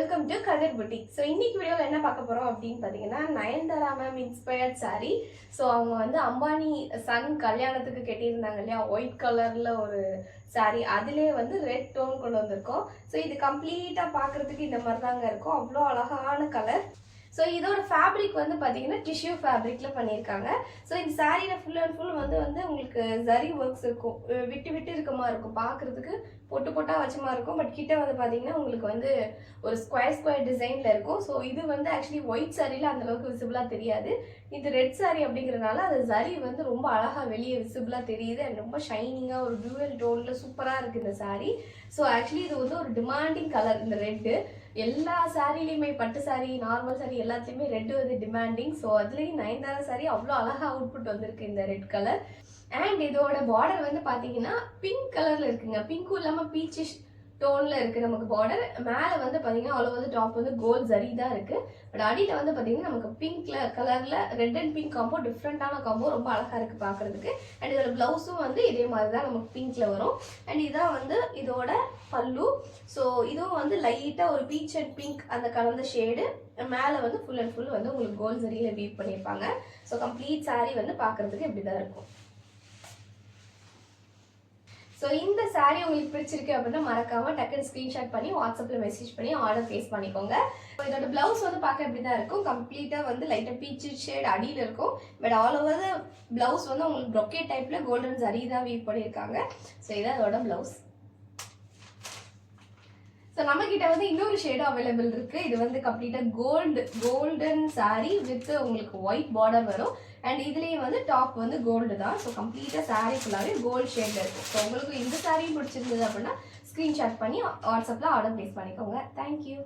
Welcome to Kathir boutique. So இன்னைக்கு வீடியோவில் என்ன பார்க்க போகிறோம் அப்படின்னு பார்த்தீங்கன்னா, Nayanthara ma'am inspired sari. So அவங்க வந்து அம்பானி சன் கல்யாணத்துக்கு கட்டியிருந்தாங்க இல்லையா, ஒயிட் கலரில் ஒரு சாரீ, அதிலே வந்து ரெட் டோன் கொண்டு வந்திருக்கோம். ஸோ இது கம்ப்ளீட்டாக பார்க்குறதுக்கு இந்த மாதிரி தாங்க இருக்கும், அவ்வளோ அழகான கலர். ஸோ இதோட ஃபேப்ரிக் வந்து பார்த்தீங்கன்னா டிஷ்யூ ஃபேப்ரிக்கில் பண்ணியிருக்காங்க. ஸோ இந்த சாரியில் ஃபுல் அண்ட் ஃபுல் வந்து உங்களுக்கு ஜரி ஒர்க்ஸ் இருக்கும், விட்டு விட்டு இருக்க மாதிரி இருக்கும், பார்க்குறதுக்கு பொட்டு பொட்டாக வச்ச மாதிரி இருக்கும். பட் கிட்ட வந்து பார்த்தீங்கன்னா உங்களுக்கு வந்து ஒரு ஸ்கொயர் டிசைனில் இருக்கும். ஸோ இது வந்து ஆக்சுவலி ஒயிட் சாரியில் அந்தளவுக்கு விசிபிளாக தெரியாது. இது ரெட் சாரி அப்படிங்கிறதுனால அது ஜரி வந்து ரொம்ப அழகாக வெளியே விசிபிளாக தெரியுது. அண்ட் ரொம்ப ஷைனிங்காக ஒரு டூவல் டோனில் சூப்பராக இருக்குது இந்த சாரீ. ஸோ ஆக்சுவலி இது வந்து ஒரு டிமாண்டிங் கலர். இந்த ரெட்டு எல்லா சாரிலையுமே, பட்டு சாரி, நார்மல் சாரி எல்லாத்துலேயுமே ரெட்டு வந்து டிமாண்டிங். ஸோ அதுலேயும் நயன்தாரா சாரி அவ்வளோ அழகாக அவுட்புட் வந்திருக்கு இந்த ரெட் கலர். அண்ட் இதோட பார்டர் வந்து பார்த்தீங்கன்னா பிங்க் கலரில் இருக்குங்க, பிங்க்கும் இல்லாமல் பீச்சிஷ் டோனில் இருக்குது நமக்கு பார்டர். மேலே வந்து பார்த்தீங்கன்னா அவ்வளோ வந்து டாப் வந்து கோல்ட் ஜரி தான் இருக்குது. பட் அடியில் வந்து பார்த்தீங்கன்னா நமக்கு பிங்க் கலரில் ரெட் அண்ட் பிங்க் காம்போ, டிஃப்ரெண்ட்டான காம்போ, ரொம்ப அழகாக இருக்குது பார்க்குறதுக்கு. அண்ட் இதோட ப்ளவுஸும் வந்து இதே மாதிரி தான் நமக்கு பிங்க்கில் வரும். அண்ட் இதான் வந்து இதோட பல்லு. ஸோ இதுவும் வந்து லைட்டாக ஒரு பீச் அண்ட் பிங்க் அந்த கலந்த ஷேடு. மேலே வந்து ஃபுல் அண்ட் ஃபுல் வந்து உங்களுக்கு கோல்ட் ஜரியில் வீவ் பண்ணியிருப்பாங்க. ஸோ கம்ப்ளீட் சாரீ வந்து பார்க்குறதுக்கு இப்படி தான் இருக்கும். ஸோ இந்த சாரீ உங்களுக்கு பிடிச்சிருக்கு அப்படின்னா மறக்காமல் டக்குன்னு ஸ்க்ரீன்ஷாட் பண்ணி வாட்ஸ்அப்பில் மெசேஜ் பண்ணி ஆர்டர் ப்ளேஸ் பண்ணிக்கோங்க. இதோட ப்ளவுஸ் வந்து பார்க்க இப்படி தான் இருக்கும், கம்ப்ளீட்டாக வந்து லைட்டாக பீச் ஷேட் அடியில் இருக்கும். But all over the blouse வந்து உங்களுக்கு ப்ரொக்கேட் டைப்பில் கோல்டன் ஜரி தான் வீவ் பண்ணியிருக்காங்க. ஸோ இதான் அதோட ப்ளவுஸ். ஸோ நம்மக்கிட்ட வந்து இன்னொரு ஷேடும் அவைலபிள் இருக்குது. இது வந்து கம்ப்ளீட்டாக கோல்டன் சாரீ வித் உங்களுக்கு ஒயிட் பார்டர் வரும். அண்ட் இதுலேயும் வந்து டாப் வந்து கோல்டு தான். ஸோ கம்ப்ளீட்டாக சாரீ ஃபுல்லாகவே கோல்டு ஷேடில் இருக்கும். ஸோ உங்களுக்கு இந்த சாரீ பிடிச்சிருந்தது அப்படின்னா ஸ்க்ரீன்ஷாட் பண்ணி வாட்ஸ்அப்பில் ஆர்டர் ப்ளேஸ் பண்ணிக்கோங்க. தேங்க்யூ.